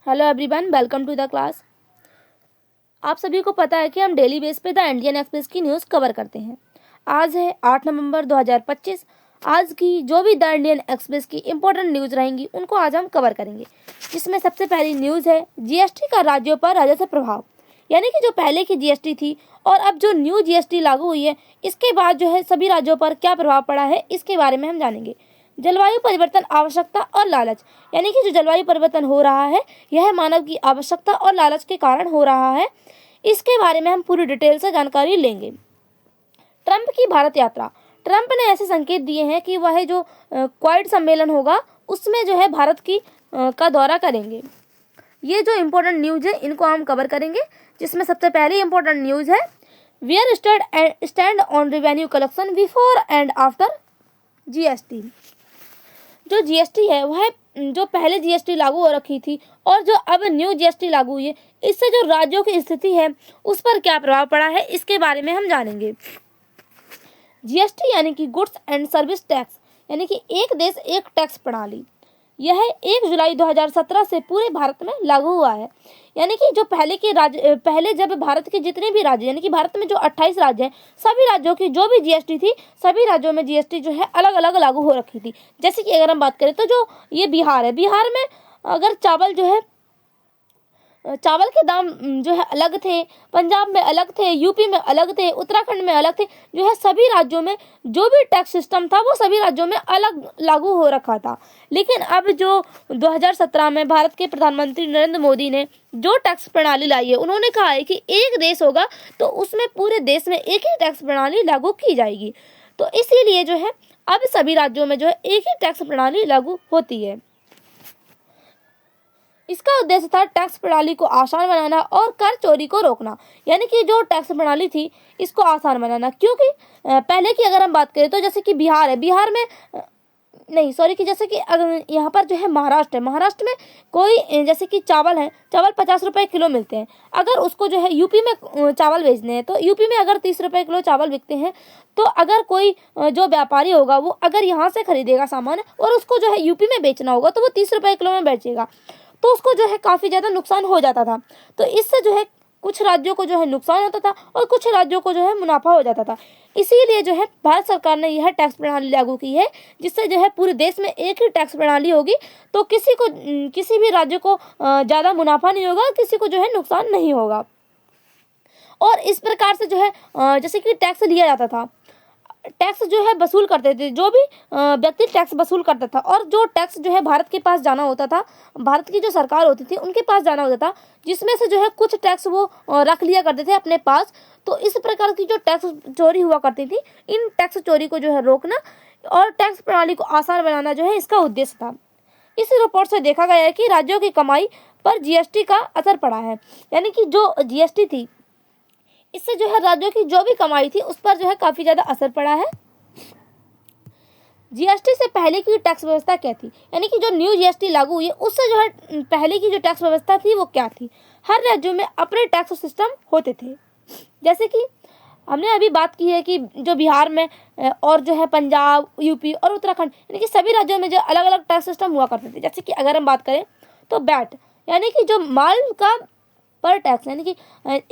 Hello everyone, welcome to the class. आप सभी को पता है कि हम डेली बेस पे द इंडियन एक्सप्रेस की न्यूज़ कवर करते हैं। आज है 8 नवंबर 2025। आज की जो भी द इंडियन एक्सप्रेस की इंपॉर्टेंट न्यूज़ रहेंगी उनको आज हम कवर करेंगे। जिसमें सबसे पहली न्यूज़ है जीएसटी का राज्यों पर राजस्व प्रभाव, यानी कि जो पहले की जीएसटी थी और अब जो न्यू जीएसटी लागू हुई है, इसके बाद जो है सभी राज्यों पर क्या प्रभाव पड़ा है इसके बारे में हम जानेंगे। जलवायु परिवर्तन, आवश्यकता और लालच, यानी कि जो जलवायु परिवर्तन हो रहा है यह मानव की आवश्यकता और लालच के कारण हो रहा है। इसके बारे में हम पूरी डिटेल से जानकारी लेंगे। ट्रंप की भारत यात्रा, ट्रंप ने ऐसे संकेत दिए हैं कि वह जो क्वाड सम्मेलन होगा उसमें जो है भारत की का दौरा करेंगे। ये जो इम्पोर्टेंट न्यूज़ है इनको हम कवर करेंगे। जिसमें सबसे पहली इम्पोर्टेंट न्यूज़ है where stand on revenue collection before and after GST. जो जीएसटी है वह जो पहले जीएसटी लागू हो रखी थी और जो अब न्यू जीएसटी लागू हुई है, इससे जो राज्यों की स्थिति है उस पर क्या प्रभाव पड़ा है इसके बारे में हम जानेंगे। जीएसटी यानी कि गुड्स एंड सर्विस टैक्स, यानी कि एक देश एक टैक्स प्रणाली, यह 1 जुलाई 2017 से पूरे भारत में लागू हुआ है। यानी कि जो पहले जब भारत के जितने भी राज्य, यानी कि भारत में जो 28 राज्य हैं, सभी राज्यों की जो भी जीएसटी थी, सभी राज्यों में जीएसटी जो है अलग अलग लागू हो रखी थी। जैसे कि अगर हम बात करें तो जो ये बिहार है, बिहार में अगर चावल के दाम जो है अलग थे, पंजाब में अलग थे, यूपी में अलग थे, उत्तराखंड में अलग थे। जो है सभी राज्यों में जो भी टैक्स सिस्टम था वो सभी राज्यों में अलग लागू हो रखा था। लेकिन अब जो 2017 में भारत के प्रधानमंत्री नरेंद्र मोदी ने जो टैक्स प्रणाली लाई है, उन्होंने कहा है कि एक देश होगा तो उसमें पूरे देश में एक ही टैक्स प्रणाली लागू की जाएगी। तो इसीलिए जो है अब सभी राज्यों में जो है एक ही टैक्स प्रणाली लागू होती है। इसका उद्देश्य था टैक्स प्रणाली को आसान बनाना और कर चोरी को रोकना। यानी कि जो टैक्स प्रणाली थी इसको आसान बनाना, क्योंकि पहले की अगर हम बात करें तो जैसे कि बिहार है, बिहार में कि जैसे कि अगर यहाँ पर जो है महाराष्ट्र है, महाराष्ट्र में कोई जैसे कि चावल है, चावल 50 रुपए किलो मिलते हैं। अगर उसको जो है यूपी में चावल बेचने हैं तो यूपी में अगर 30 रुपए किलो चावल बिकते हैं, तो अगर कोई जो व्यापारी होगा वो अगर यहाँ से खरीदेगा सामान और उसको जो है यूपी में बेचना होगा तो वो 30 रुपए किलो में बेचेगा, तो उसको जो है काफ़ी ज़्यादा नुकसान हो जाता था। तो इससे जो है कुछ राज्यों को जो है नुकसान होता था और कुछ राज्यों को जो है मुनाफा हो जाता था। इसीलिए जो है भारत सरकार ने यह टैक्स प्रणाली लागू की है, जिससे जो है पूरे देश में एक ही टैक्स प्रणाली होगी, तो किसी भी राज्य को ज़्यादा मुनाफा नहीं होगा, किसी को जो है नुकसान नहीं होगा। और इस प्रकार से जो है जैसे कि टैक्स लिया जाता था, टैक्स जो है वसूल करते थे, जो भी व्यक्ति टैक्स वसूल करता था, और जो टैक्स जो है भारत के पास जाना होता था, भारत की जो सरकार होती थी उनके पास जाना होता था, जिसमें से जो है कुछ टैक्स वो रख लिया करते थे अपने पास। तो इस प्रकार की जो टैक्स चोरी हुआ करती थी, इन टैक्स चोरी को जो है रोकना और टैक्स प्रणाली को आसान बनाना जो है इसका उद्देश्य था। इस रिपोर्ट से देखा गया है कि राज्यों की कमाई पर जीएसटी का असर पड़ा है। यानी कि जो जीएसटी थी इससे जो है राज्यों की जो भी कमाई थी उस पर जो है काफ़ी ज़्यादा असर पड़ा है। जीएसटी से पहले की टैक्स व्यवस्था क्या थी, यानी कि जो न्यू जीएसटी लागू हुई है उससे जो है पहले की जो टैक्स व्यवस्था थी वो क्या थी। हर राज्यों में अपने टैक्स सिस्टम होते थे। जैसे कि हमने अभी बात की है कि जो बिहार में और जो है पंजाब, यूपी और उत्तराखंड, यानी कि सभी राज्यों में जो अलग अलग टैक्स सिस्टम हुआ करते थे। जैसे कि अगर हम बात करें तो बैट, यानी कि जो माल का पर टैक्स, यानी कि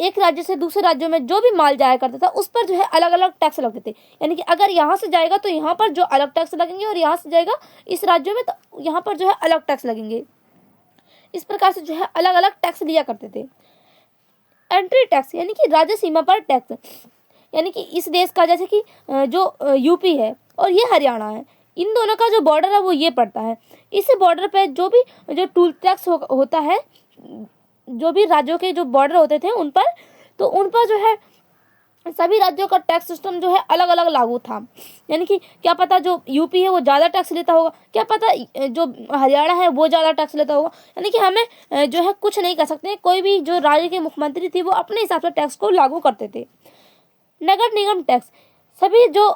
एक राज्य से दूसरे राज्यों में जो भी माल जाया करता था उस पर जो है अलग अलग टैक्स लगते थे। यानी कि अगर यहाँ से जाएगा तो यहाँ पर जो अलग टैक्स लगेंगे और यहाँ से जाएगा इस राज्यों में तो यहाँ पर जो है अलग टैक्स लगेंगे। इस प्रकार से जो है अलग अलग टैक्स लिया करते थे। एंट्री टैक्स, यानी कि राज्य सीमा पर टैक्स, यानी कि इस देश का जैसे कि जो यूपी है और ये हरियाणा है, इन दोनों का जो बॉर्डर है वो ये पड़ता है। इस बॉर्डर पे जो टूल टैक्स होता है, जो भी राज्यों के जो बॉर्डर होते थे उन पर, तो उन पर जो है सभी राज्यों का टैक्स सिस्टम जो है अलग अलग लागू था। यानी कि क्या पता जो यूपी है वो ज़्यादा टैक्स लेता होगा, क्या पता जो हरियाणा है वो ज़्यादा टैक्स लेता होगा। यानी कि हमें जो है कुछ नहीं कर सकते, कोई भी जो राज्य के मुख्यमंत्री थी वो अपने हिसाब से टैक्स को लागू करते थे। नगर निगम टैक्स, सभी जो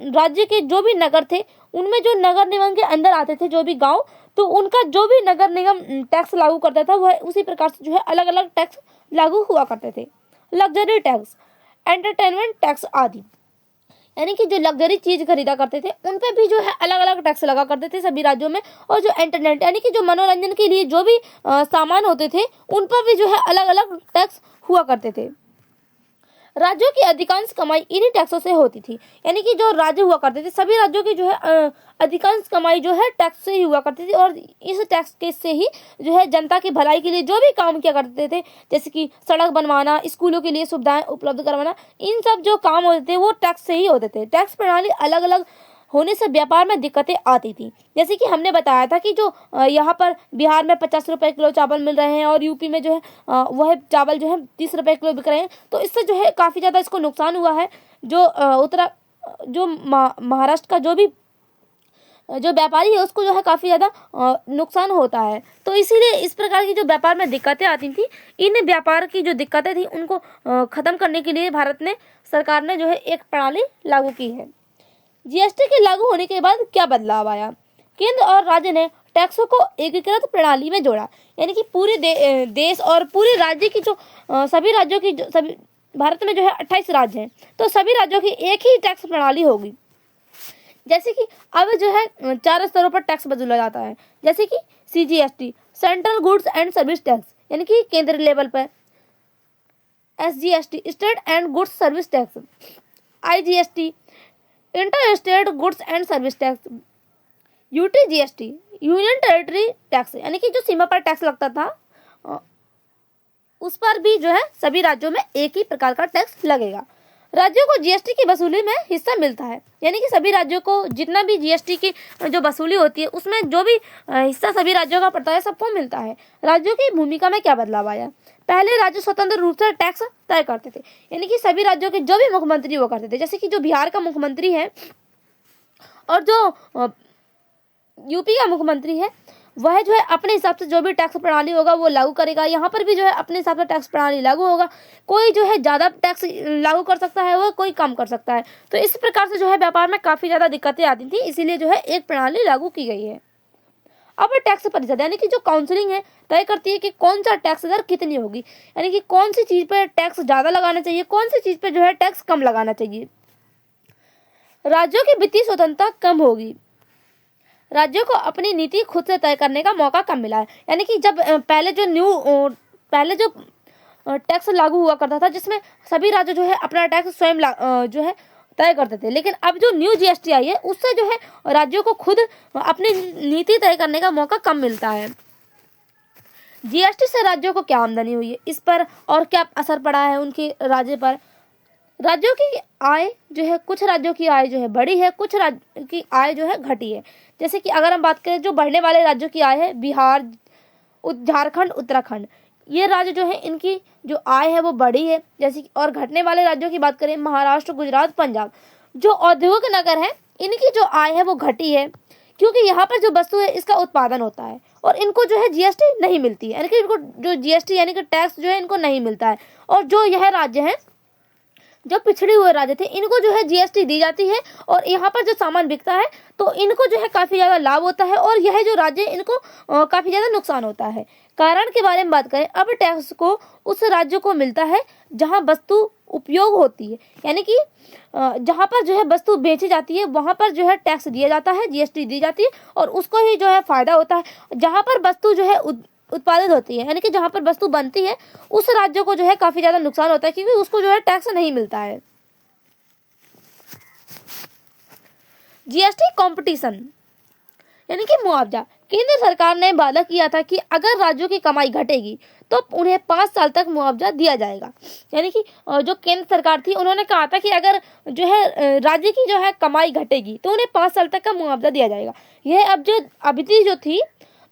राज्य के जो भी नगर थे उनमें जो नगर निगम के अंदर आते थे जो भी गांव, तो उनका जो भी नगर निगम टैक्स लागू करता था वह उसी प्रकार से जो है अलग अलग टैक्स लागू हुआ करते थे। लग्जरी टैक्स, एंटरटेनमेंट टैक्स आदि, यानी कि जो लग्जरी चीज खरीदा करते थे उन पे भी जो है अलग अलग टैक्स लगा करते थे सभी राज्यों में। और जो इंटरनेट यानी कि जो मनोरंजन के लिए जो भी सामान होते थे उन पर भी जो है अलग अलग टैक्स हुआ करते थे। राज्यों की अधिकांश कमाई इन्हीं टैक्सों से होती थी। यानी कि जो राज्य हुआ करते थे सभी राज्यों की जो है अधिकांश कमाई जो है टैक्स से ही हुआ करती थी। और इस टैक्स के से ही जो है जनता की भलाई के लिए जो भी काम किया करते थे, जैसे कि सड़क बनवाना, स्कूलों के लिए सुविधाएं उपलब्ध करवाना, इन सब जो काम होते थे वो टैक्स से ही होते थे। टैक्स प्रणाली अलग अलग होने से व्यापार में दिक्कतें आती थी। जैसे कि हमने बताया था कि जो यहाँ पर बिहार में 50 रुपए किलो चावल मिल रहे हैं और यूपी में जो है वह चावल जो है 30 रुपए किलो बिक रहे हैं, तो इससे जो है काफ़ी ज़्यादा इसको नुकसान हुआ है। जो जो महाराष्ट्र का जो भी जो व्यापारी है उसको जो है काफ़ी ज़्यादा नुकसान होता है। तो इसीलिए इस प्रकार की जो व्यापार में दिक्कतें आती थी, इन व्यापार की जो दिक्कतें थी उनको ख़त्म करने के लिए भारत ने सरकार ने जो है एक प्रणाली लागू की है। जीएसटी के लागू होने के बाद क्या बदलाव आया? केंद्र और राज्य ने टैक्सों को एकीकृत प्रणाली में जोड़ा। यानी कि पूरे देश और पूरे राज्य की जो सभी राज्यों की सभी भारत में जो है 28 राज्य हैं, तो सभी राज्यों की एक ही टैक्स प्रणाली होगी। जैसे कि अब जो है 4 स्तरों पर टैक्स वसूला जाता है, जैसे कि CGST central goods and service tax यानी कि केंद्र लेवल पर, SGST state and goods service tax, IGST inter state goods and service tax, UTGST union territory tax यानी कि जो सीमा पर टैक्स लगता था उस पर भी जो है सभी राज्यों में एक ही प्रकार का टैक्स लगेगा। राज्यों को जीएसटी की वसूली में हिस्सा मिलता है। यानी कि सभी राज्यों को जितना भी जीएसटी की जो वसूली होती है उसमें जो भी हिस्सा सभी राज्यों का पड़ता है सबको मिलता है। राज्यों की भूमिका में क्या बदलाव आया? पहले राज्य स्वतंत्र रूप से टैक्स तय करते थे। यानी कि सभी राज्यों के जो भी मुख्यमंत्री हुआ करते थे, जैसे कि जो बिहार का मुख्यमंत्री है और जो यूपी का मुख्यमंत्री है, वह जो है अपने हिसाब से जो भी टैक्स प्रणाली होगा वो लागू करेगा। यहाँ पर भी जो है अपने हिसाब से टैक्स प्रणाली लागू होगा। कोई जो है ज़्यादा टैक्स लागू कर सकता है, वो कोई कम कर सकता है। तो इस प्रकार से जो है व्यापार में काफ़ी ज़्यादा दिक्कतें आती थी, इसीलिए जो है एक प्रणाली लागू की गई है। अब टैक्स परिषद यानी कि जो काउंसिलिंग है तय करती है कि कौन सा टैक्स दर कितनी होगी, यानी कि कौन सी चीज़ पर टैक्स ज़्यादा लगाना चाहिए, कौन सी चीज़ पर जो है टैक्स कम लगाना चाहिए। राज्यों की वित्तीय स्वतंत्रता कम होगी। राज्यों को अपनी नीति खुद से तय करने का मौका कम मिला है। यानी कि जब पहले जो टैक्स लागू हुआ करता था जिसमें सभी राज्य जो है अपना टैक्स स्वयं जो है तय करते थे, लेकिन अब जो न्यू जीएसटी आई है उससे जो है राज्यों को खुद अपनी नीति तय करने का मौका कम मिलता है। जीएसटी से राज्यों को क्या आमदनी हुई है, इस पर और क्या असर पड़ा है उनके राज्य पर? राज्यों की आय जो है, कुछ राज्यों की आय जो है बढ़ी है, कुछ राज्यों की आय जो है घटी है। जैसे कि अगर हम बात करें जो बढ़ने वाले राज्यों की आय है, बिहार, झारखंड, उत्तराखंड, ये राज्य जो है इनकी जो आय है वो बढ़ी है। जैसे कि और घटने वाले राज्यों की बात करें, महाराष्ट्र, गुजरात, पंजाब, जो औद्योगिक नगर है इनकी जो आय है वो घटी है, क्योंकि यहाँ पर जो वस्तु है इसका उत्पादन होता है और इनको जो है जीएसटी नहीं मिलती है। यानी कि इनको जो जीएसटी यानी कि टैक्स जो है इनको नहीं मिलता है। और जो यह राज्य है, जो पिछड़े हुए राज्य थे, इनको जो है जीएसटी दी जाती है और यहाँ पर जो सामान बिकता है तो इनको जो है काफ़ी ज़्यादा लाभ होता है और यह जो राज्य है इनको काफ़ी ज़्यादा नुकसान होता है। कारण के बारे में बात करें, अब टैक्स को उस राज्य को मिलता है जहाँ वस्तु उपयोग होती है। यानी कि जहाँ पर जो है वस्तु बेची जाती है वहाँ पर जो है टैक्स दिया जाता है, जीएसटी दी जाती है और उसको ही जो है फ़ायदा होता है। जहाँ पर वस्तु जो है उत्पादित होती है, यानी कि जहाँ पर वस्तु बनती है, उस राज्य को जो है काफ़ी ज़्यादा नुकसान होता है क्योंकि उसको जो है टैक्स नहीं मिलता है। जीएसटी कंपटीशन यानी कि मुआवजा। केंद्र सरकार ने वादा किया था कि अगर राज्यों की कमाई घटेगी तो उन्हें 5 साल तक मुआवजा दिया जाएगा। यानी कि जो केंद्र सरकार थी उन्होंने कहा था कि अगर जो है राज्य की जो है कमाई घटेगी तो उन्हें 5 साल तक का मुआवजा दिया जाएगा। यह अब जो अवधि जो थी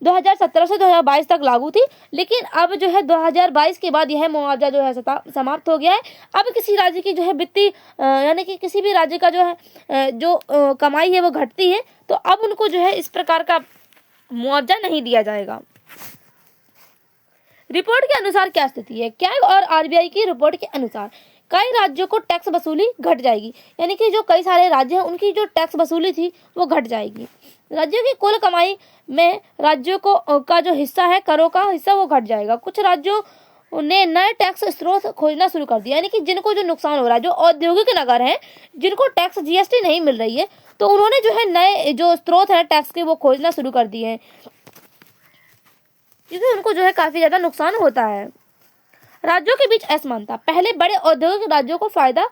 2017 से 2022 तक लागू थी, लेकिन अब जो है 2022 के बाद यह मुआवजा जो है समाप्त हो गया है। अब किसी राज्य की जो है वित्तीय यानी कि किसी भी राज्य का जो है जो कमाई है वो घटती है तो अब उनको जो है इस प्रकार का मुआवजा नहीं दिया जाएगा। रिपोर्ट के अनुसार क्या स्थिति है? कैग और आरबीआई की रिपोर्ट के अनुसार कई राज्यों को टैक्स वसूली घट जाएगी। यानी कि जो कई सारे राज्य हैं उनकी जो टैक्स वसूली थी वो घट जाएगी। राज्यों की कुल कमाई में राज्यों को का जो हिस्सा है, करों का हिस्सा, वो घट जाएगा। कुछ राज्यों उन्हें नए टैक्स स्रोत खोजना शुरू कर दिया, यानी कि जिनको जो नुकसान हो रहा है, जो औद्योगिक नगर हैं जिनको टैक्स जीएसटी नहीं मिल रही है, तो उन्होंने जो है नए जो स्रोत है टैक्स के वो खोजना शुरू कर दिए हैं, क्योंकि उनको जो है काफी ज्यादा नुकसान होता है। राज्यों के बीच असमानता, पहले बड़े औद्योगिक राज्यों को फायदा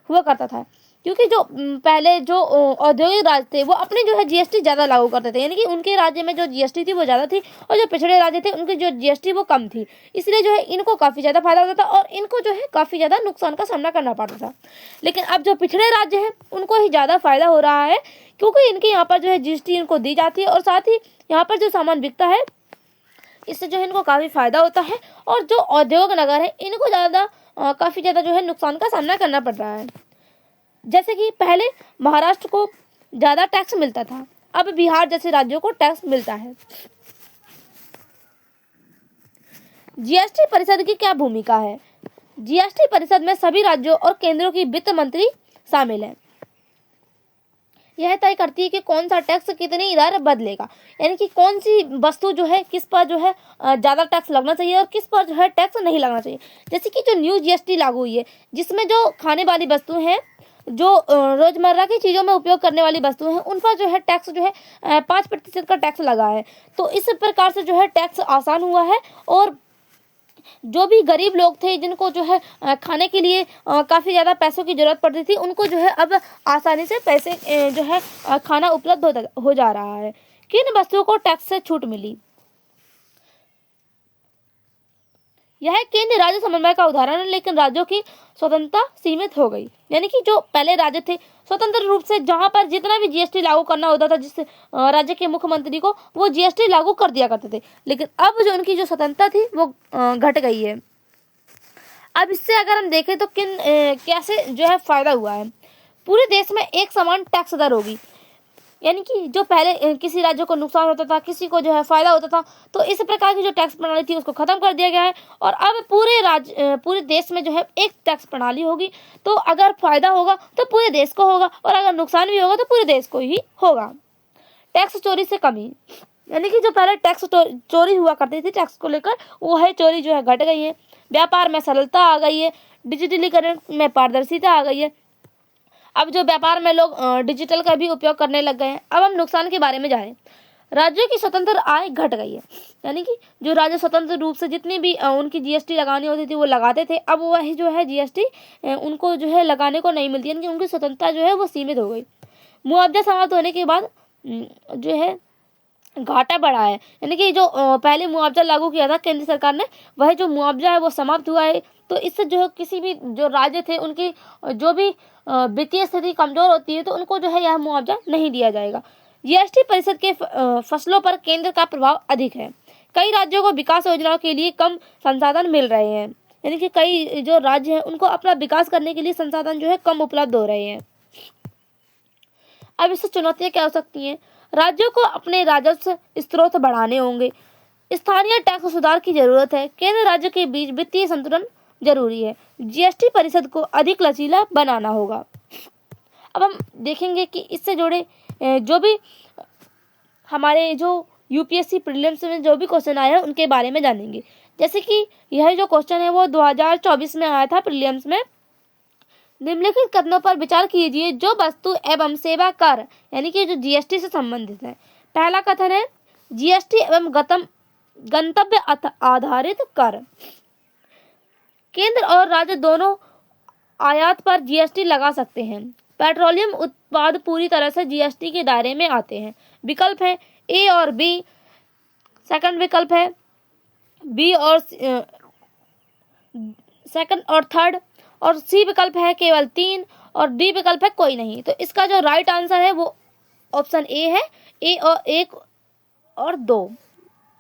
हुआ करता था, क्योंकि जो पहले जो औद्योगिक राज्य थे वो अपने जो है जीएसटी ज्यादा लागू करते थे, यानी कि उनके राज्य में जो जीएसटी थी वो ज्यादा थी, और जो पिछड़े राज्य थे उनकी जो जीएसटी वो कम थी, इसलिए जो है इनको काफी ज्यादा फायदा होता था और इनको जो है काफी ज्यादा नुकसान का सामना करना पड़ता था। लेकिन अब जो पिछड़े राज्य हैं उनको ही ज्यादा फायदा हो रहा है, क्योंकि इनके यहाँ पर जो है जीएसटी इनको दी जाती है, और साथ ही यहाँ पर जो सामान बिकता है इससे जो है इनको काफी फायदा होता है, और जो औद्योगिक नगर है इनको ज्यादा काफी ज्यादा जो है नुकसान का सामना करना पड़ रहा है। जैसे कि पहले महाराष्ट्र को ज्यादा टैक्स मिलता था, अब बिहार जैसे राज्यों को टैक्स मिलता है। जीएसटी परिषद की क्या भूमिका है? जीएसटी परिषद में सभी राज्यों और केंद्रों की वित्त मंत्री शामिल हैं। यह तय करती है कि कौन सा टैक्स कितनी दर बदलेगा, यानी कि कौन सी वस्तु जो है किस पर जो है ज्यादा टैक्स लगना चाहिए और किस पर जो है टैक्स नहीं लगना चाहिए। जैसे कि जो न्यू जीएसटी लागू हुई है, जिसमें जो खाने वाली वस्तु हैं, जो रोजमर्रा की चीजों में उपयोग करने वाली वस्तुएं हैं, उन पर जो है टैक्स जो है 5% का टैक्स लगा है। तो इस प्रकार से जो है टैक्स आसान हुआ है, और जो भी गरीब लोग थे जिनको जो है खाने के लिए काफी ज्यादा पैसों की जरूरत पड़ती थी, उनको जो है अब आसानी से पैसे जो है खाना उपलब्ध हो जा रहा है। किन वस्तुओं को टैक्स से छूट मिली? यह केंद्र राज्य समन्वय का उदाहरण है, लेकिन राज्यों की स्वतंत्रता सीमित हो गई, यानी कि जो पहले राज्य थे स्वतंत्र रूप से जहां पर जितना भी जीएसटी लागू करना होता था, जिस राज्य के मुख्यमंत्री को, वो जीएसटी लागू कर दिया करते थे। लेकिन अब जो उनकी जो स्वतंत्रता थी वो घट गई है। अब इससे अगर हम देखें तो कैसे जो है फायदा हुआ है, पूरे देश में एक समान टैक्स दर होगी, यानी कि जो पहले किसी राज्य को नुकसान होता था, किसी को जो है फायदा होता था, तो इस प्रकार की जो टैक्स प्रणाली थी उसको खत्म कर दिया गया है, और अब पूरे देश में जो है एक टैक्स प्रणाली होगी। तो अगर फायदा होगा तो पूरे देश को होगा, और अगर नुकसान भी होगा तो पूरे देश को ही होगा। टैक्स चोरी से कमी, यानी कि जो पहले टैक्स चोरी हुआ करती थी टैक्स को लेकर, वो है चोरी जो है घट गई है। व्यापार में सरलता आ गई है, डिजिटलीकरण में पारदर्शिता आ गई है। अब जो व्यापार में लोग डिजिटल का भी उपयोग करने लग गए हैं। अब हम नुकसान के बारे में जानें। राज्यों की स्वतंत्र आय घट गई है, यानी कि जो राज्य स्वतंत्र रूप से जितनी भी उनकी जीएसटी लगानी होती थी वो लगाते थे, अब वही जो है जीएसटी उनको जो है लगाने को नहीं मिलती, यानी कि उनकी स्वतंत्रता जो है वो सीमित हो गई। मुआवजा समाप्त होने के बाद जो है घाटा बढ़ा है, यानी कि जो पहले मुआवजा लागू किया था केंद्र सरकार ने, वह जो मुआवजा है वो समाप्त हुआ है। तो इससे जो है किसी भी जो राज्य थे उनकी जो भी वित्तीय स्थिति कमजोर होती है तो उनको जो है यह मुआवजा नहीं दिया जाएगा। जीएसटी परिषद के फसलों पर केंद्र का प्रभाव अधिक है। कई राज्यों को विकास योजनाओं के लिए कम संसाधन मिल रहे हैं, यानी कि कई जो राज्य हैं उनको अपना विकास करने के लिए संसाधन जो है कम उपलब्ध हो रहे हैं। अब इससे चुनौतियां क्या हो सकती हैं? राज्यों को अपने राजस्व स्रोत बढ़ाने होंगे, स्थानीय टैक्स सुधार की जरूरत है, केंद्र राज्य के बीच वित्तीय संतुलन जरूरी है, जीएसटी परिषद को अधिक लचीला बनाना होगा। अब हम देखेंगे कि इससे जुड़े जो भी हमारे जो यूपीएससी प्रीलिम्स में जो भी क्वेश्चन आए हैं उनके बारे में जानेंगे। जैसे कि यह जो क्वेश्चन है वो 2024 में आया था प्रीलिम्स में। निम्नलिखित कथनों पर विचार कीजिए जो वस्तु एवं सेवा कर यानी कि जो जीएसटी से संबंधित है। पहला कथन है जीएसटी एवं गंतव्य आधारित कर। केंद्र और राज्य दोनों आयात पर जीएसटी लगा सकते हैं। पेट्रोलियम उत्पाद पूरी तरह से जीएसटी के दायरे में आते हैं। विकल्प है ए और बी, सेकंड विकल्प है बी और सेकंड और थर्ड, और सी विकल्प है केवल 3, और डी विकल्प है कोई नहीं। तो इसका जो राइट आंसर है वो ऑप्शन ए है, ए और 1 और 2,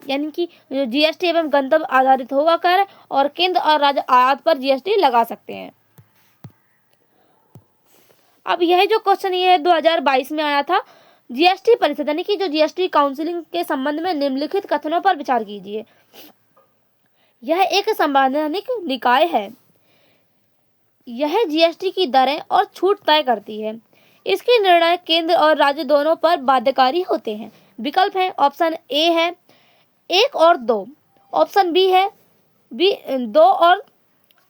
यानी कि जीएसटी एवं गंतव्य आधारित होगा कर, और केंद्र और राज्य आयात पर जीएसटी लगा सकते हैं। अब यह जो क्वेश्चन ये है 2022 में आया था। जीएसटी परिषद यानी कि जो जीएसटी काउंसिलिंग के संबंध में निम्नलिखित कथनों पर विचार कीजिए। यह एक संवैधानिक निकाय है। यह जीएसटी की दरें और छूट तय करती है। इसके निर्णय केंद्र और राज्य दोनों पर बाध्यकारी होते हैं। विकल्प है ऑप्शन ए है 1 और 2, ऑप्शन बी है बी 2 और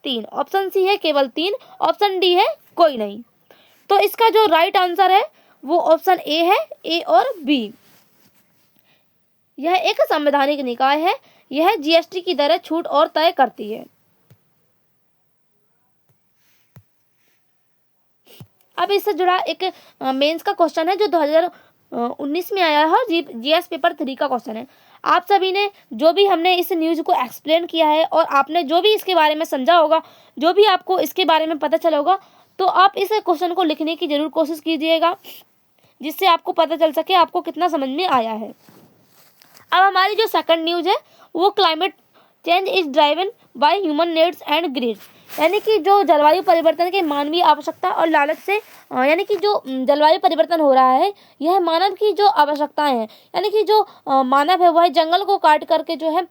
3, ऑप्शन सी है केवल 3, ऑप्शन डी है कोई नहीं। तो इसका जो राइट आंसर है वो ऑप्शन ए है, ए और बी। यह एक संवैधानिक निकाय है, यह जीएसटी की दरें छूट और तय करती है। अब इससे जुड़ा एक मेंस का क्वेश्चन है जो 2019 में आया है, जीएस पेपर 3 का क्वेश्चन है। आप सभी ने जो भी हमने इस न्यूज को एक्सप्लेन किया है और आपने जो भी इसके बारे में समझा होगा, जो भी आपको इसके बारे में पता चला होगा, तो आप इस क्वेश्चन को लिखने की जरूर कोशिश कीजिएगा, जिससे आपको पता चल सके आपको कितना समझ में आया है। अब हमारी जो सेकंड न्यूज है वो climate change is driven by human needs and greed, यानी कि जो जलवायु परिवर्तन के मानवीय आवश्यकता और लालच से, यानी कि जो जलवायु परिवर्तन हो रहा है यह मानव की जो आवश्यकताएं हैं, यानी कि जो मानव है वह जंगल को काट करके जो है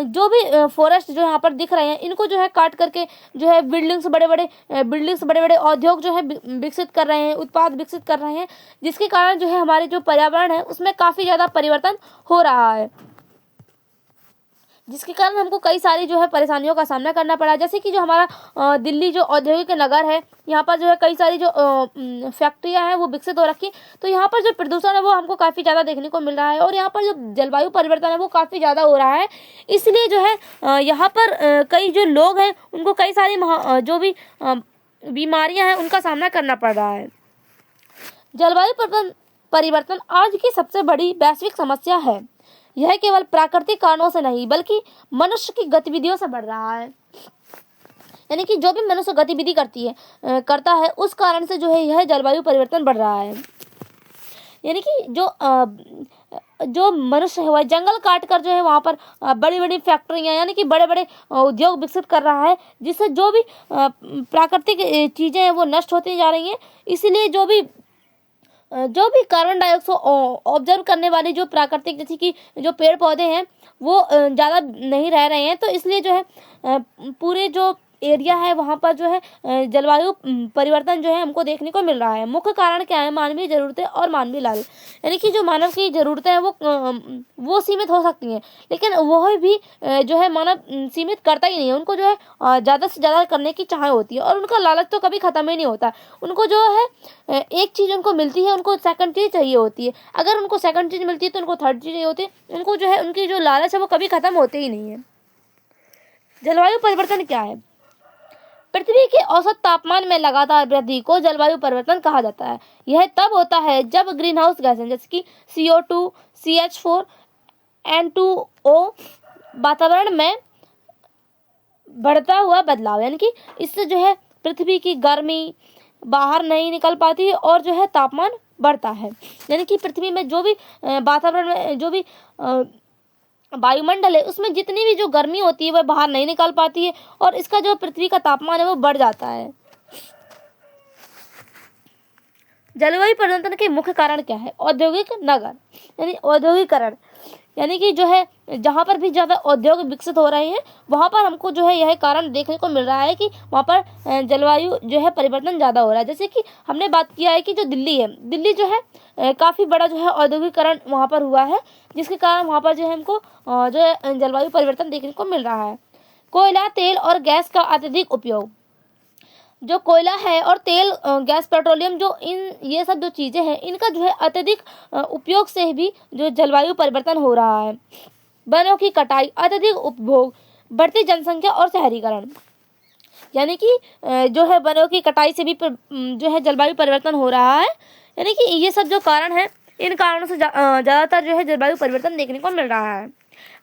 जो भी फॉरेस्ट जो यहाँ पर दिख रहे हैं इनको जो है काट करके जो है बिल्डिंग्स बड़े बड़े उद्योग जो है विकसित कर रहे हैं, उत्पाद विकसित कर रहे हैं, जिसके कारण जो है हमारे जो पर्यावरण है उसमें काफ़ी ज़्यादा परिवर्तन हो रहा है, जिसके कारण हमको कई सारी जो है परेशानियों का सामना करना पड़ा। जैसे कि जो हमारा दिल्ली जो औद्योगिक नगर है, यहाँ पर जो है कई सारी जो फैक्ट्रियाँ हैं वो विकसित हो रखी, तो यहाँ पर जो प्रदूषण है वो हमको काफ़ी ज़्यादा देखने को मिल रहा है और यहाँ पर जो जलवायु परिवर्तन है वो काफ़ी ज़्यादा हो रहा है। इसलिए जो है यहाँ पर कई जो लोग हैं उनको कई सारी जो भी बीमारियाँ हैं उनका सामना करना पड़ रहा है। जलवायु परिवर्तन आज की सबसे बड़ी वैश्विक समस्या है। यह केवल प्राकृतिक कारणों से नहीं बल्कि मनुष्य की गतिविधियों से बढ़ रहा है, यानी कि जो भी मनुष्य गतिविधि करता है उस कारण से जो है यह जलवायु परिवर्तन बढ़ रहा है। यानी कि जो मनुष्य है वह जंगल काट कर जो है वहाँ पर बड़ी बड़ी फैक्ट्रियाँ यानी कि बड़े बड़े उद्योग विकसित कर रहा है, जिससे जो भी प्राकृतिक चीज़ें हैं वो नष्ट होती जा रही हैं। इसीलिए जो भी कार्बन डाइऑक्साइड ऑब्जर्व करने वाली जो प्राकृतिक जैसे कि जो पेड़ पौधे हैं वो ज़्यादा नहीं रह रहे हैं, तो इसलिए जो है पूरे जो एरिया है वहाँ पर जो है जलवायु परिवर्तन जो है हमको देखने को मिल रहा है। मुख्य कारण क्या है? मानवीय ज़रूरतें और मानवीय लालच, यानी कि जो मानव की ज़रूरतें हैं वो सीमित हो सकती हैं, लेकिन वह भी जो है मानव सीमित करता ही नहीं है। उनको जो है ज़्यादा से ज़्यादा करने की चाह होती है और उनका लालच तो कभी ख़त्म ही नहीं होता। उनको जो है एक चीज़ उनको मिलती है, उनको सेकंड चीज़ चाहिए होती है। अगर उनको सेकंड चीज़ मिलती है तो उनको थर्ड चीज़ चाहिए होती है। उनको जो है उनकी जो लालच है वो कभी ख़त्म होते ही नहीं है। जलवायु परिवर्तन क्या है? पृथ्वी के औसत तापमान में लगातार वृद्धि को जलवायु परिवर्तन कहा जाता है। यह तब होता है जब ग्रीन हाउस गैसें जैसे कि CO2, CH4, N2O वातावरण में बढ़ता हुआ बदलाव, यानी कि इससे जो है पृथ्वी की गर्मी बाहर नहीं निकल पाती है और जो है तापमान बढ़ता है। यानी कि पृथ्वी में जो भी वातावरण में जो भी वायुमंडल है उसमें जितनी भी जो गर्मी होती है वह बाहर नहीं निकल पाती है और इसका जो पृथ्वी का तापमान है वो बढ़ जाता है। जलवायु परिवर्तन के मुख्य कारण क्या है? औद्योगिक नगर यानी औद्योगिकरण, यानी कि जो है जहाँ पर भी ज़्यादा उद्योग विकसित हो रहे हैं वहाँ पर हमको जो है यह कारण देखने को मिल रहा है कि वहाँ पर जलवायु जो है परिवर्तन ज़्यादा हो रहा है। जैसे कि हमने बात किया है कि जो दिल्ली है, दिल्ली जो है काफ़ी बड़ा जो है औद्योगिकरण वहाँ पर हुआ है, जिसके कारण वहाँ पर जो है हमको जो है जलवायु परिवर्तन देखने को मिल रहा है। कोयला, तेल और गैस का अत्यधिक उपयोग, जो कोयला है और तेल, गैस, पेट्रोलियम, जो ये सब जो चीज़ें हैं इनका जो है अत्यधिक उपयोग से भी जो जलवायु परिवर्तन हो रहा है। वनों की कटाई, अत्यधिक उपभोग, बढ़ती जनसंख्या और शहरीकरण, यानी कि जो है वनों की कटाई से भी जो है जलवायु परिवर्तन हो रहा है। यानी कि ये सब जो कारण है इन कारणों से ज़्यादातर जो है जलवायु परिवर्तन देखने को मिल रहा है।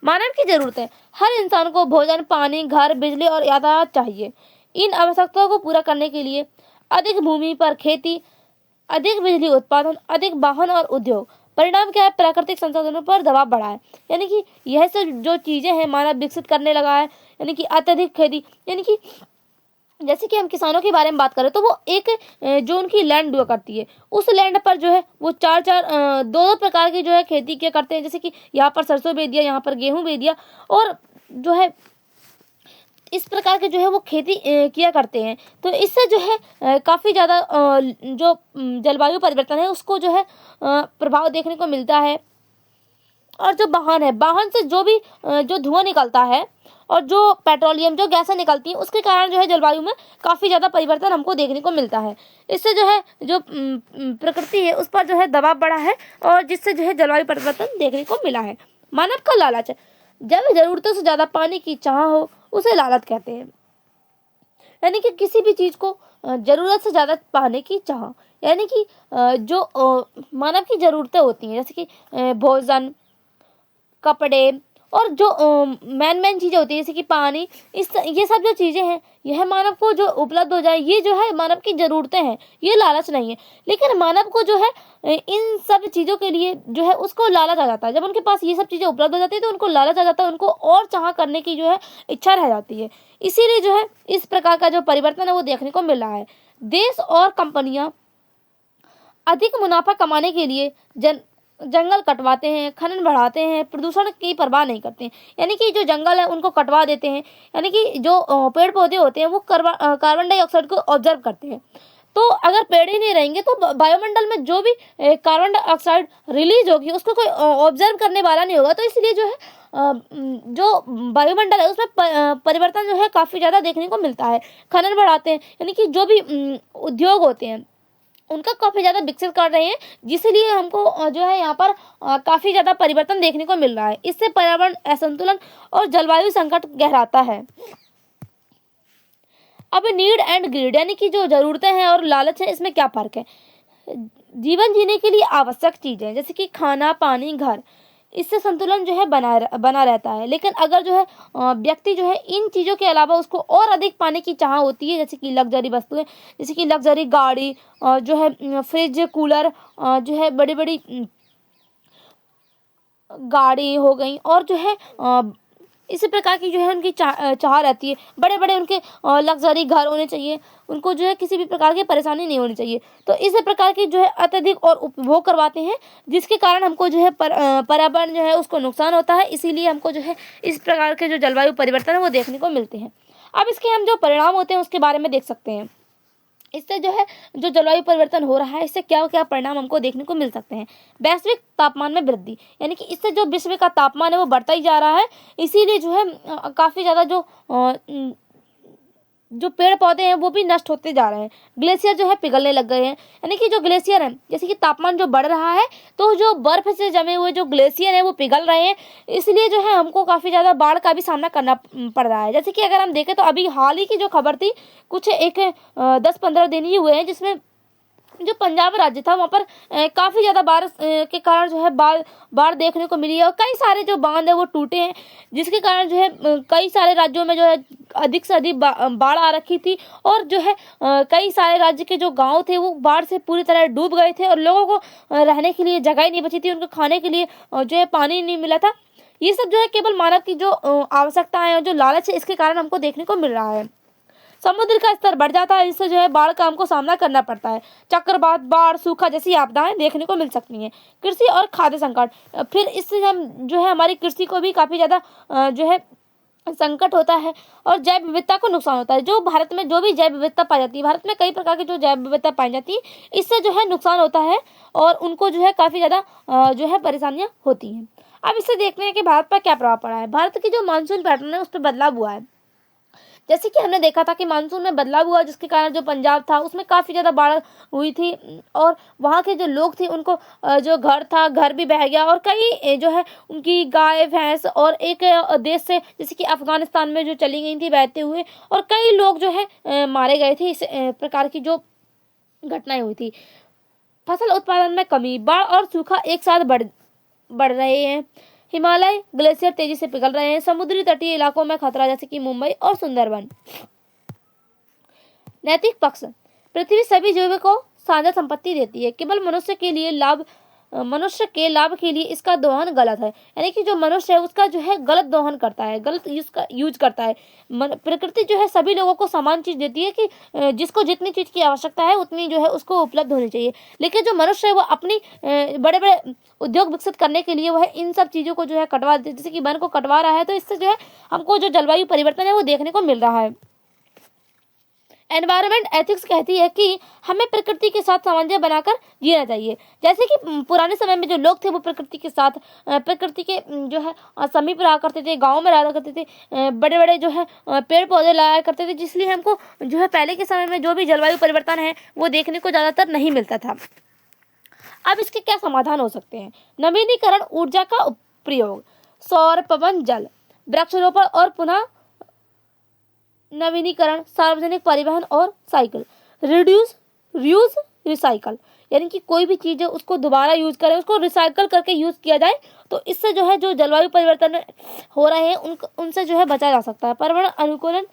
मानव की ज़रूरतें, हर इंसान को भोजन, पानी, घर, बिजली और यातायात चाहिए। इन आवश्यकताओं को पूरा करने के लिए अधिक भूमि पर खेती, अधिक बिजली उत्पादन, अधिक वाहन और उद्योग। परिणाम क्या है? प्राकृतिक संसाधनों पर दबाव बढ़ा है, यानी कि यह सब जो चीज़ें हैं मानव विकसित करने लगा है। यानी कि अत्यधिक खेती, यानी कि जैसे कि हम किसानों के बारे में बात करें तो वो एक जो उनकी लैंड हुआ करती है उस लैंड पर जो है वो दो प्रकार की जो है खेती किया करते हैं। जैसे कि यहाँ पर सरसों बे दिया, यहाँ पर गेहूँ बे दिया, और जो है इस प्रकार के जो है वो खेती किया करते हैं। तो इससे जो है काफ़ी ज़्यादा जो जलवायु परिवर्तन है उसको जो है प्रभाव देखने को मिलता है। और जो वाहन है, वाहन से जो भी जो धुआं निकलता है और जो पेट्रोलियम जो गैसें निकलती हैं, उसके कारण जो है जलवायु में काफ़ी ज़्यादा परिवर्तन हमको देखने को मिलता है। इससे जो है जो प्रकृति है उस पर जो है दबाव बढ़ा है और जिससे जो है जलवायु परिवर्तन देखने को मिला है। मानव का लालच है, जब ज़रूरतों से ज़्यादा पाने की चाह हो उसे लालच कहते हैं। यानी कि किसी भी चीज़ को ज़रूरत से ज़्यादा पाने की चाह, यानी कि जो मानव की ज़रूरतें होती हैं, जैसे कि भोजन, कपड़े और जो मेन चीज़ें होती हैं जैसे कि पानी, ये सब जो चीज़ें हैं यह मानव को जो उपलब्ध हो जाए, ये जो है मानव की ज़रूरतें हैं, ये लालच नहीं है। लेकिन मानव को जो है इन सब चीज़ों के लिए जो है उसको लालच आ जाता है। जब उनके पास ये सब चीज़ें उपलब्ध हो जाती है तो उनको लालच आ जाता है, उनको और चाह करने की जो है इच्छा रह जाती है। इसीलिए जो है इस प्रकार का जो परिवर्तन है वो देखने को मिल रहा है। देश और कंपनियां अधिक मुनाफा कमाने के लिए जंगल कटवाते हैं, खनन बढ़ाते हैं, प्रदूषण की परवाह नहीं करते हैं। यानी कि जो जंगल है उनको कटवा देते हैं, यानी कि जो पेड़ पौधे होते हैं वो कार्बन डाइऑक्साइड को ऑब्जर्व करते हैं। तो अगर पेड़ ही नहीं रहेंगे तो वायुमंडल में जो भी कार्बन डाइऑक्साइड रिलीज होगी उसको कोई ऑब्जर्व करने वाला नहीं होगा। तो इसलिए जो है जो वायुमंडल है उसमें परिवर्तन जो है काफ़ी ज़्यादा देखने को मिलता है। खनन बढ़ाते हैं, यानी कि जो भी उद्योग होते हैं उनका काफ़ी ज़्यादा विकसित कर रहे हैं, जिसलिए हमको जो है यहाँ पर काफ़ी ज़्यादा परिवर्तन देखने को मिल रहा है। इससे पर्यावरण असंतुलन और जलवायु संकट गहराता है। अब नीड एंड ग्रीड, यानी कि जो ज़रूरतें हैं और लालच है, इसमें क्या फ़र्क है। जीवन जीने के लिए आवश्यक चीज़ें जैसे कि खाना, पानी, घर, इससे संतुलन जो है बना रहता है। लेकिन अगर जो है व्यक्ति जो है इन चीज़ों के अलावा उसको और अधिक पाने की चाह होती है, जैसे कि लग्जरी वस्तुएं, जैसे कि लग्जरी गाड़ी, जो है फ्रिज, कूलर, जो है बड़ी बड़ी गाड़ी हो गई, और जो है इसी प्रकार की जो है उनकी चाह रहती है। बड़े बड़े उनके लग्जरी घर होने चाहिए, उनको जो है किसी भी प्रकार की परेशानी नहीं होनी चाहिए। तो इस प्रकार की जो है अत्यधिक और उपभोग करवाते हैं, जिसके कारण हमको जो है पर्यावरण जो है उसको नुकसान होता है। इसीलिए हमको जो है इस प्रकार के जो जलवायु परिवर्तन है वो देखने को मिलते हैं। अब इसके हम जो परिणाम होते हैं उसके बारे में देख सकते हैं। इससे जो है जो जलवायु परिवर्तन हो रहा है इससे क्या क्या परिणाम हमको देखने को मिल सकते हैं। वैश्विक तापमान में वृद्धि, यानी कि इससे जो विश्व का तापमान है वो बढ़ता ही जा रहा है। इसीलिए जो है काफ़ी ज़्यादा जो पेड़ पौधे हैं वो भी नष्ट होते जा रहे हैं। ग्लेशियर जो है पिघलने लग गए हैं, यानी कि जो ग्लेशियर है, जैसे कि तापमान जो बढ़ रहा है तो जो बर्फ से जमे हुए जो ग्लेशियर है वो पिघल रहे हैं। इसलिए जो है हमको काफ़ी ज़्यादा बाढ़ का भी सामना करना पड़ रहा है। जैसे कि अगर हम देखें तो अभी हाल ही की जो खबर थी, कुछ 10-15 दिन ही हुए हैं, जिसमें जो पंजाब राज्य था वहाँ पर काफ़ी ज़्यादा बारिश के कारण जो है बाढ़ देखने को मिली है और कई सारे जो बांध है वो टूटे हैं, जिसके कारण जो है कई सारे राज्यों में जो है अधिक से अधिक बाढ़ आ रखी थी। और जो है कई सारे राज्य के जो गांव थे वो बाढ़ से पूरी तरह डूब गए थे और लोगों को रहने के लिए जगह ही नहीं बची थी, उनको खाने के लिए जो है पानी नहीं मिला था। ये सब जो है केवल मानव की जो आवश्यकताएं और जो लालच है इसके कारण हमको देखने को मिल रहा है। समुद्र का स्तर बढ़ जाता है, इससे जो है बाढ़ का हमको सामना करना पड़ता है। चक्रवात, बाढ़, सूखा जैसी आपदाएं देखने को मिल सकती हैं। कृषि और खाद्य संकट, फिर इससे हम जो है हमारी कृषि को भी काफ़ी ज़्यादा जो है संकट होता है और जैव विविधता को नुकसान होता है। जो भारत में जो भी जैव विविधता पाई जाती है, भारत में कई प्रकार की जो जैव विविधता पाई जाती है, इससे जो है नुकसान होता है और उनको जो है काफ़ी ज़्यादा जो है परेशानियाँ होती हैं। अब इससे देखते हैं कि भारत पर क्या प्रभाव पड़ा है। भारत की जो मानसून पैटर्न है उस पर बदलाव हुआ है। जैसे कि हमने देखा था कि मानसून में बदलाव हुआ, जिसके कारण जो पंजाब था उसमें काफ़ी ज़्यादा बाढ़ हुई थी और वहाँ के जो लोग थे उनको जो घर था घर भी बह गया और कई जो है उनकी गाय भैंस और एक देश से जैसे कि अफगानिस्तान में जो चली गई थी बहते हुए, और कई लोग जो है मारे गए थे। इस प्रकार की जो घटनाएं हुई थी। फसल उत्पादन में कमी, बाढ़ और सूखा एक साथ बढ़ रहे हैं। हिमालय ग्लेशियर तेजी से पिघल रहे हैं। समुद्री तटीय इलाकों में खतरा, जैसे कि मुंबई और सुंदरबन। नैतिक पक्ष, पृथ्वी सभी जीवों को साझा संपत्ति देती है, केवल मनुष्य के लाभ के लिए इसका दोहन गलत है। यानी कि जो मनुष्य है उसका जो है गलत दोहन करता है, गलत यूज करता है। प्रकृति जो है सभी लोगों को समान चीज देती है कि जिसको जितनी चीज की आवश्यकता है उतनी जो है उसको उपलब्ध होनी चाहिए। लेकिन जो मनुष्य है वो अपनी बड़े बड़े उद्योग विकसित करने के लिए वह इन सब चीजों को जो है कटवा, जैसे कि वन को कटवा रहा है। तो इससे जो है हमको जो जलवायु परिवर्तन है वो देखने को मिल रहा है। एनवायरमेंट एथिक्स कहती है कि हमें प्रकृति के साथ सामंजस्य बनाकर जीना चाहिए। जैसे कि पुराने समय में जो लोग थे वो प्रकृति के साथ प्रकृति के जो है समीप रहा करते थे, गाँव में रहा करते थे, बड़े बड़े जो है पेड़ पौधे लगाया करते थे, जिसलिए हमको जो है पहले के समय में जो भी जलवायु परिवर्तन है वो देखने को ज़्यादातर नहीं मिलता था। अब इसके क्या समाधान हो सकते हैं? नवीनीकरण ऊर्जा का प्रयोग, सौर, पवन, जल, वृक्षारोपण और पुनः नवीनीकरण, सार्वजनिक परिवहन और साइकिल, रिड्यूस, रीयूज, रिसाइकल, यानी कि कोई भी चीज़ है उसको दोबारा यूज करें, उसको रिसाइकल करके यूज किया जाए, तो इससे जो है जो जलवायु परिवर्तन हो रहे हैं उनसे जो है बचा जा सकता है। पर्यावरण अनुकूलन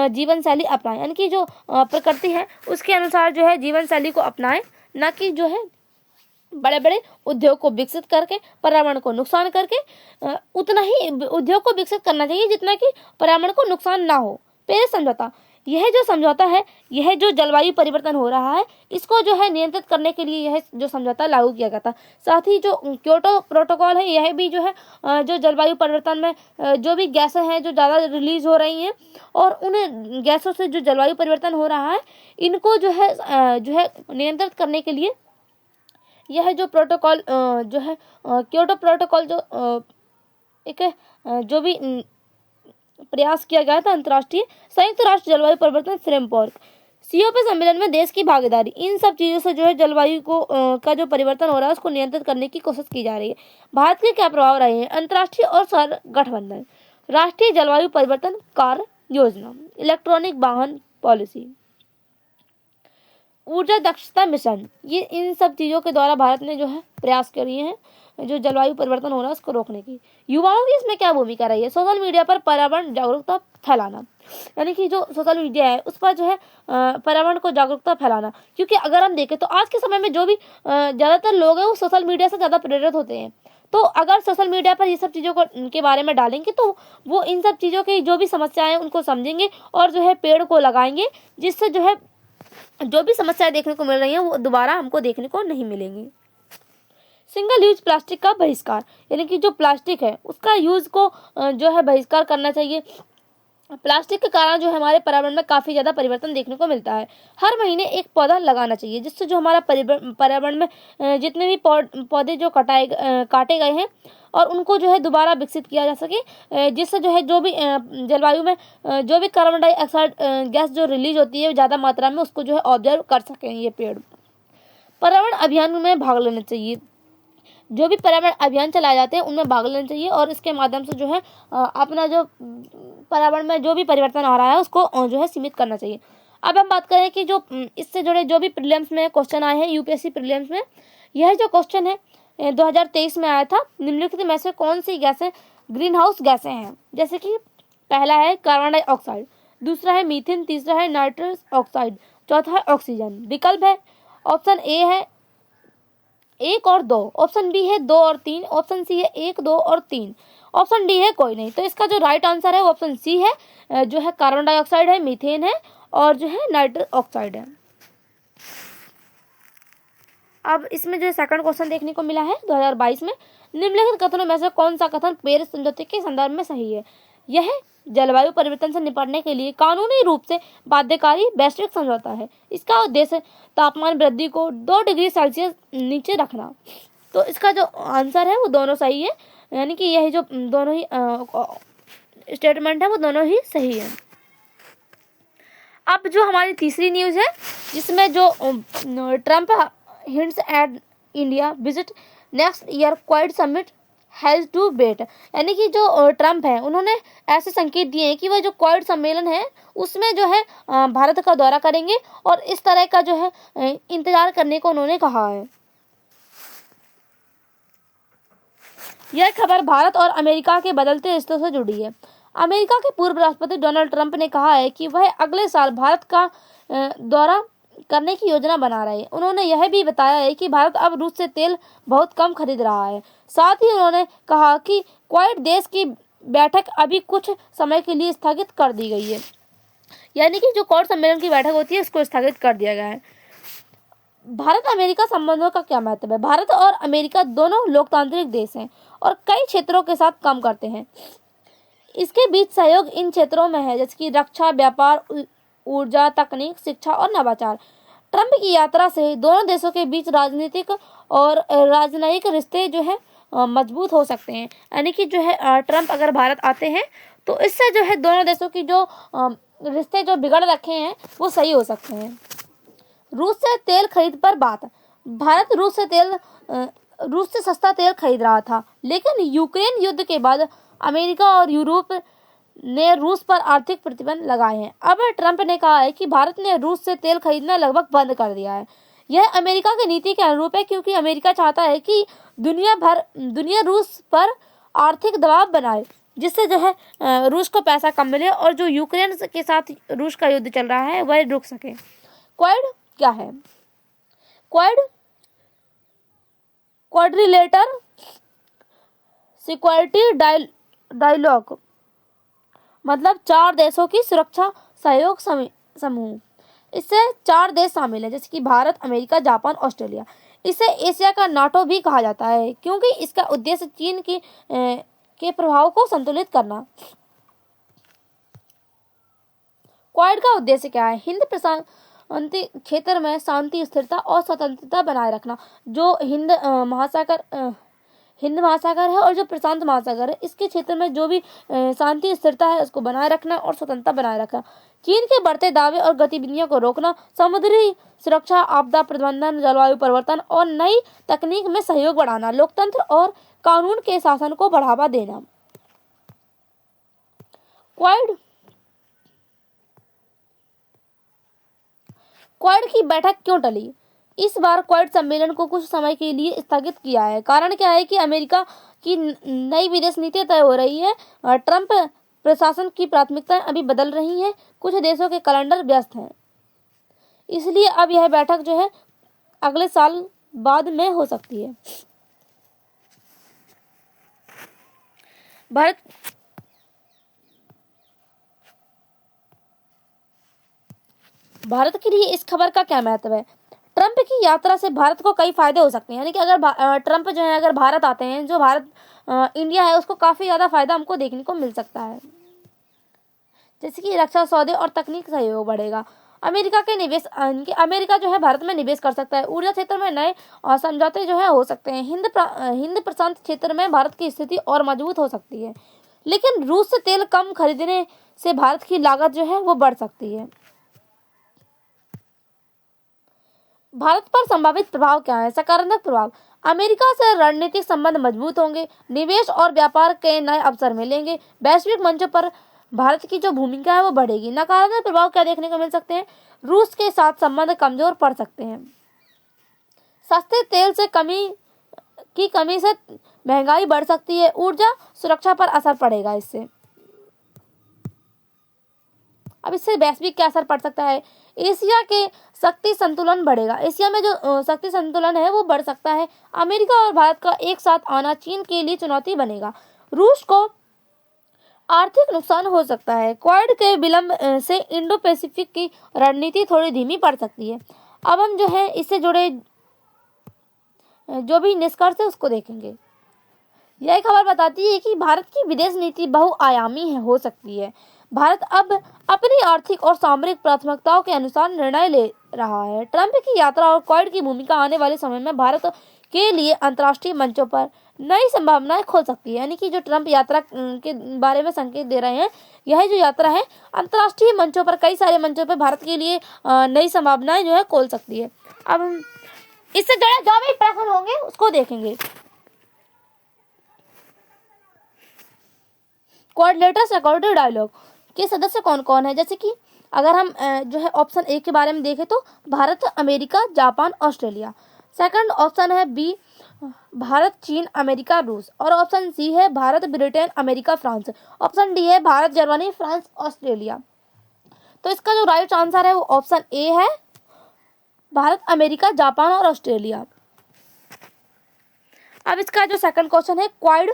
जीवन शैली अपनाएं, यानी कि जो प्रकृति है उसके अनुसार जो है जीवन शैली को अपनाएं, ना कि जो है बड़े बड़े उद्योग को विकसित करके पर्यावरण को नुकसान करके। उतना ही उद्योग को विकसित करना चाहिए जितना कि पर्यावरण को नुकसान ना हो। पेरिस समझौता, यह जो समझौता है, यह जो जलवायु परिवर्तन हो रहा है इसको जो है नियंत्रित करने के लिए यह जो समझौता लागू किया गया था। साथ ही जो क्योटो प्रोटोकॉल है यह भी जो है जो जलवायु परिवर्तन में जो भी गैसें हैं जो ज़्यादा रिलीज हो रही हैं और उन गैसों से जो जलवायु परिवर्तन हो रहा है इनको जो है नियंत्रित करने के लिए यह जो प्रोटोकॉल जो है क्योटो प्रोटोकॉल जो एक जो भी प्रयास किया गया था अंतर्राष्ट्रीय संयुक्त राष्ट्र जलवायु परिवर्तन फ्रेमवर्क, COP सम्मेलन में देश की भागीदारी, इन सब चीज़ों से जो है जलवायु को का जो परिवर्तन हो रहा है उसको नियंत्रित करने की कोशिश की जा रही है। भारत के क्या प्रभाव रहे हैं? अंतर्राष्ट्रीय और शहर गठबंधन, राष्ट्रीय जलवायु परिवर्तन कार्य योजना, इलेक्ट्रॉनिक वाहन पॉलिसी, ऊर्जा दक्षता मिशन, ये इन सब चीज़ों के द्वारा भारत ने जो है प्रयास किए हैं जो जलवायु परिवर्तन हो रहा है उसको रोकने की। युवाओं की इसमें क्या भूमिका रही है? सोशल मीडिया पर पर्यावरण जागरूकता फैलाना, यानी कि जो सोशल मीडिया है उस पर जो है पर्यावरण को जागरूकता फैलाना, क्योंकि अगर हम देखें तो आज के समय में जो भी ज़्यादातर लोग हैं वो सोशल मीडिया से ज़्यादा प्रेरित होते हैं। तो अगर सोशल मीडिया पर ये सब चीज़ों को के बारे में डालेंगे तो वो इन सब चीज़ों की जो भी समस्याएं हैं उनको समझेंगे और जो है पेड़ को लगाएंगे, जिससे जो है जो भी समस्याएं देखने को मिल रही हैं वो दोबारा हमको देखने को नहीं मिलेंगी। सिंगल यूज प्लास्टिक का बहिष्कार, यानी कि जो प्लास्टिक है उसका यूज को जो है बहिष्कार करना चाहिए। प्लास्टिक के कारण जो हमारे पर्यावरण में काफ़ी ज़्यादा परिवर्तन देखने को मिलता है। हर महीने एक पौधा लगाना चाहिए, जिससे जो हमारा पर्यावरण में जितने भी पौधे जो काटे गए हैं और उनको जो है दोबारा विकसित किया जा सके, जिससे जो है जो भी जलवायु में जो भी कार्बन डाइऑक्साइड गैस जो रिलीज होती है ज़्यादा मात्रा में उसको जो है ऑब्जर्व कर सकें ये पेड़। पर्यावरण अभियान में भाग लेना चाहिए, जो भी पर्यावरण अभियान चलाए जाते हैं उनमें भाग लेना चाहिए और इसके माध्यम से जो है अपना जो पर्यावरण में जो भी परिवर्तन आ रहा है उसको जो है सीमित करना चाहिए। अब हम बात करें कि जो इससे जुड़े जो भी प्रीलिम्स में क्वेश्चन आए हैं यूपीएससी प्रीलिम्स में, यह जो क्वेश्चन है 2023 में आया था, निम्नलिखित में से कौन सी गैसें ग्रीन हाउस गैसें हैं? जैसे कि पहला है कार्बन डाइऑक्साइड, दूसरा है मीथेन, तीसरा है नाइट्रस ऑक्साइड, चौथा है ऑक्सीजन। विकल्प है ऑप्शन ए है 1 और 2, ऑप्शन बी है 2 और 3, ऑप्शन सी है 1, 2 और 3, ऑप्शन डी है कोई नहीं। तो इसका जो राइट आंसर है वो ऑप्शन सी है, जो है कार्बन डाइऑक्साइड है, मीथेन है और जो है नाइट्रस ऑक्साइड है। अब इसमें जो सेकंड क्वेश्चन देखने को मिला है 2022 में, निम्नलिखित कथनों में से कौन सा कथन पेरिस समझौते के संदर्भ में सही है? यह जलवायु परिवर्तन से निपटने के लिए कानूनी रूप से बाध्यकारी वैश्विक समझौता है। इसका उद्देश्य तापमान वृद्धि को 2 डिग्री सेल्सियस नीचे रखना। तो इसका जो आंसर है वो दोनों सही है, यानी कि यही जो दोनों ही स्टेटमेंट है वो दोनों ही सही है। अब जो हमारी तीसरी न्यूज़ है जिसमें जो Trump hints at India visit next year Quad summit has to wait, यानी कि जो ट्रम्प है उन्होंने ऐसे संकेत दिए हैं कि वह जो क्वाड सम्मेलन है उसमें जो है भारत का दौरा करेंगे और इस तरह का जो है इंतजार करने को उन्होंने कहा है। यह खबर भारत और अमेरिका के बदलते रिश्तों से जुड़ी है। अमेरिका के पूर्व राष्ट्रपति डोनाल्ड ट्रंप ने कहा है कि वह अगले साल भारत का दौरा करने की योजना बना रहे हैं। उन्होंने यह भी बताया है कि भारत अब रूस से तेल बहुत कम खरीद रहा है। साथ ही उन्होंने कहा कि क्वाड देश की बैठक अभी कुछ समय के लिए स्थगित कर दी गई है, यानी कि जो क्वाड सम्मेलन की बैठक होती है उसको स्थगित कर दिया गया है। भारत अमेरिका संबंधों का क्या महत्व है? भारत और अमेरिका दोनों लोकतांत्रिक देश हैं और कई क्षेत्रों के साथ काम करते हैं। इसके बीच सहयोग इन क्षेत्रों में है जैसे कि रक्षा, व्यापार, ऊर्जा, तकनीक, शिक्षा और नवाचार। ट्रंप की यात्रा से दोनों देशों के बीच राजनीतिक और राजनयिक रिश्ते जो है मजबूत हो सकते हैं। यानी कि जो है ट्रंप अगर भारत आते हैं तो इससे जो है दोनों देशों की जो रिश्ते जो बिगड़ रखे हैं वो सही हो सकते हैं। रूस से तेल खरीद पर बात। भारत रूस से सस्ता तेल खरीद रहा था, लेकिन यूक्रेन युद्ध के बाद अमेरिका और यूरोप ने रूस पर आर्थिक प्रतिबंध लगाए हैं। अब ट्रंप ने कहा है कि भारत ने रूस से तेल खरीदना लगभग बंद कर दिया है। यह अमेरिका की नीति के अनुरूप है, क्योंकि अमेरिका चाहता है कि दुनिया रूस पर आर्थिक दबाव बनाए, जिससे जो है रूस को पैसा कम मिले और जो यूक्रेन के साथ रूस का युद्ध चल रहा है वह रुक सके। क्वाड क्या है? क्वाड्रिलेटर सिक्योरिटी डायलॉग मतलब 4 देशों की सुरक्षा सहयोग समूह। इससे 4 देश शामिल हैं, जैसे कि भारत, अमेरिका, जापान, ऑस्ट्रेलिया। इसे एशिया का नाटो भी कहा जाता है, क्योंकि इसका उद्देश्य चीन के प्रभाव को संतुलित करना। क्वाड का उद्देश्य क्या है? हिंद प्रशांत क्षेत्र में शांति, स्थिरता और स्वतंत्रता बनाए रखना। जो हिंद महासागर है और जो प्रशांत महासागर है, इसके क्षेत्र में जो भी शांति, स्थिरता है उसको बनाए रखना और स्वतंत्रता बनाए रखना। चीन के बढ़ते दावे और गतिविधियों को रोकना, समुद्री सुरक्षा, आपदा प्रबंधन, जलवायु परिवर्तन और नई तकनीक में सहयोग बढ़ाना, लोकतंत्र और कानून के शासन को बढ़ावा देना। क्वाड की बैठक क्यों टली? इस बार क्वाड सम्मेलन को कुछ समय के लिए स्थगित किया है। कारण क्या है कि अमेरिका की नई विदेश नीति तय हो रही है। ट्रंप प्रशासन की प्राथमिकताएं अभी बदल रही हैं। कुछ देशों के कैलेंडर व्यस्त हैं, इसलिए अब यह बैठक जो है अगले साल बाद में हो सकती है। भारत के लिए इस खबर का क्या महत्व है? ट्रंप की यात्रा से भारत को कई फायदे हो सकते हैं। यानी कि अगर ट्रंप जो है अगर भारत आते हैं, जो भारत इंडिया है उसको काफी ज्यादा फायदा हमको देखने को मिल सकता है, जैसे कि रक्षा सौदे और तकनीक सहयोग बढ़ेगा। अमेरिका जो है भारत में निवेश कर सकता है। ऊर्जा क्षेत्र में नए समझौते जो है हो सकते हैं। हिंद प्रशांत क्षेत्र में भारत की स्थिति और मजबूत हो सकती है, लेकिन रूस से तेल कम खरीदने से भारत की लागत जो है वो बढ़ सकती है। भारत पर संभावित प्रभाव क्या है? सकारात्मक प्रभाव। अमेरिका से रणनीतिक संबंध मजबूत होंगे, निवेश और व्यापार के नए अवसर मिलेंगे, वैश्विक मंचों पर भारत की जो भूमिका है वो बढ़ेगी। नकारात्मक प्रभाव क्या देखने को मिल सकते हैं? रूस के साथ संबंध कमजोर पड़ सकते हैं। सस्ते तेल से कमी से महंगाई बढ़ सकती है। ऊर्जा सुरक्षा पर असर पड़ेगा इससे। अब इससे वैश्विक क्या असर पड़ सकता है? एशिया के शक्ति संतुलन बढ़ेगा। एशिया में जो शक्ति संतुलन है वो बढ़ सकता है। अमेरिका और भारत का एक साथ आना चीन के लिए चुनौती बनेगा। रूस को आर्थिक नुकसान हो सकता है। क्वाड के विलंब से इंडो पैसिफिक की रणनीति थोड़ी धीमी पड़ सकती है। अब हम जो है इससे जुड़े जो भी निष्कर्ष है उसको देखेंगे। यह खबर बताती है कि भारत की विदेश नीति बहुआयामी हो सकती है। भारत अब अपनी आर्थिक और सामरिक प्राथमिकताओं के अनुसार निर्णय ले रहा है। ट्रंप की यात्रा और क्वाड की भूमिका आने वाले समय में भारत के लिए अंतर्राष्ट्रीय मंचों पर नई संभावनाएं खोल सकती है। यानी कि जो ट्रंप यात्रा के बारे में संकेत दे रहे हैं, यह जो यात्रा है अंतर्राष्ट्रीय मंचों पर, कई सारे मंचों पर भारत के लिए नई संभावनाएं जो है खोल सकती है। अब हम इससे जुड़े जो भी प्रश्न होंगे उसको देखेंगे। क्वाड्रिलेटरल सिक्योरिटी डायलॉग के सदस्य कौन कौन है? जैसे कि अगर हम जो है ऑप्शन ए के बारे में देखें तो Bharat, America, Japan, Australia. Second option है बी, भारत, चीन, अमेरिका, रूस। और ऑप्शन सी है Bharat, Britain, America, France. Option D है भारत, जर्मनी, फ्रांस, ऑस्ट्रेलिया। तो इसका जो राइट आंसर है वो ऑप्शन ए है, भारत, अमेरिका, जापान और ऑस्ट्रेलिया। अब इसका जो सेकंड क्वेश्चन है, क्वाड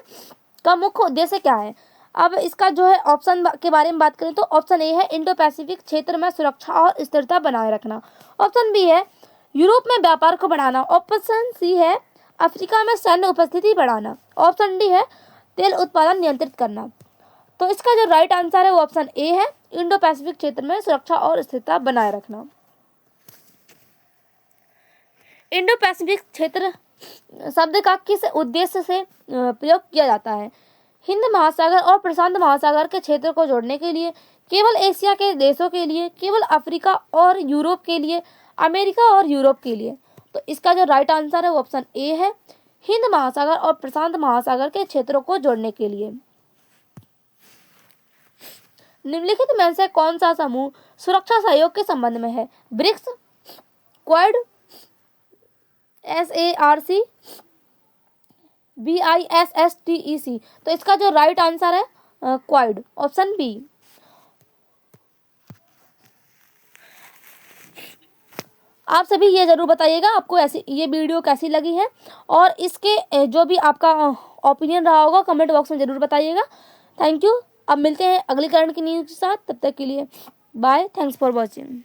का मुख्य उद्देश्य क्या है? अब इसका जो है ऑप्शन के बारे में बात करें तो ऑप्शन ए है इंडो पैसिफिक क्षेत्र में सुरक्षा और स्थिरता बनाए रखना। ऑप्शन बी है यूरोप में व्यापार को बढ़ाना। ऑप्शन सी है अफ्रीका में सैन्य उपस्थिति बढ़ाना। ऑप्शन डी है तेल उत्पादन नियंत्रित करना। तो इसका जो राइट आंसर है वो ऑप्शन ए है, इंडो पैसिफिक क्षेत्र में सुरक्षा और स्थिरता बनाए रखना। इंडो पैसिफिक क्षेत्र शब्द का किस उद्देश्य से प्रयोग किया जाता है? हिंद महासागर और प्रशांत महासागर के क्षेत्र को जोड़ने के लिए, केवल एशिया के देशों के लिए, केवल अफ्रीका और यूरोप के लिए, अमेरिका और यूरोप के लिए? तो इसका जो राइट आंसर है वो ऑप्शन ए है, हिंद महासागर और प्रशांत महासागर के क्षेत्रों को जोड़ने के लिए। निम्नलिखित में से कौन सा समूह सुरक्षा सहयोग के संबंध में है? BRICS, Quad, SARC, BISSTEC? तो इसका जो राइट आंसर है क्वाड, ऑप्शन बी। आप सभी ये जरूर बताइएगा आपको ऐसी ये वीडियो कैसी लगी है, और इसके जो भी आपका ओपिनियन रहा होगा कमेंट बॉक्स में जरूर बताइएगा। Thank you. अब मिलते हैं अगली करंट की न्यूज़ के साथ, तब तक के लिए बाय, थैंक्स फॉर वॉचिंग।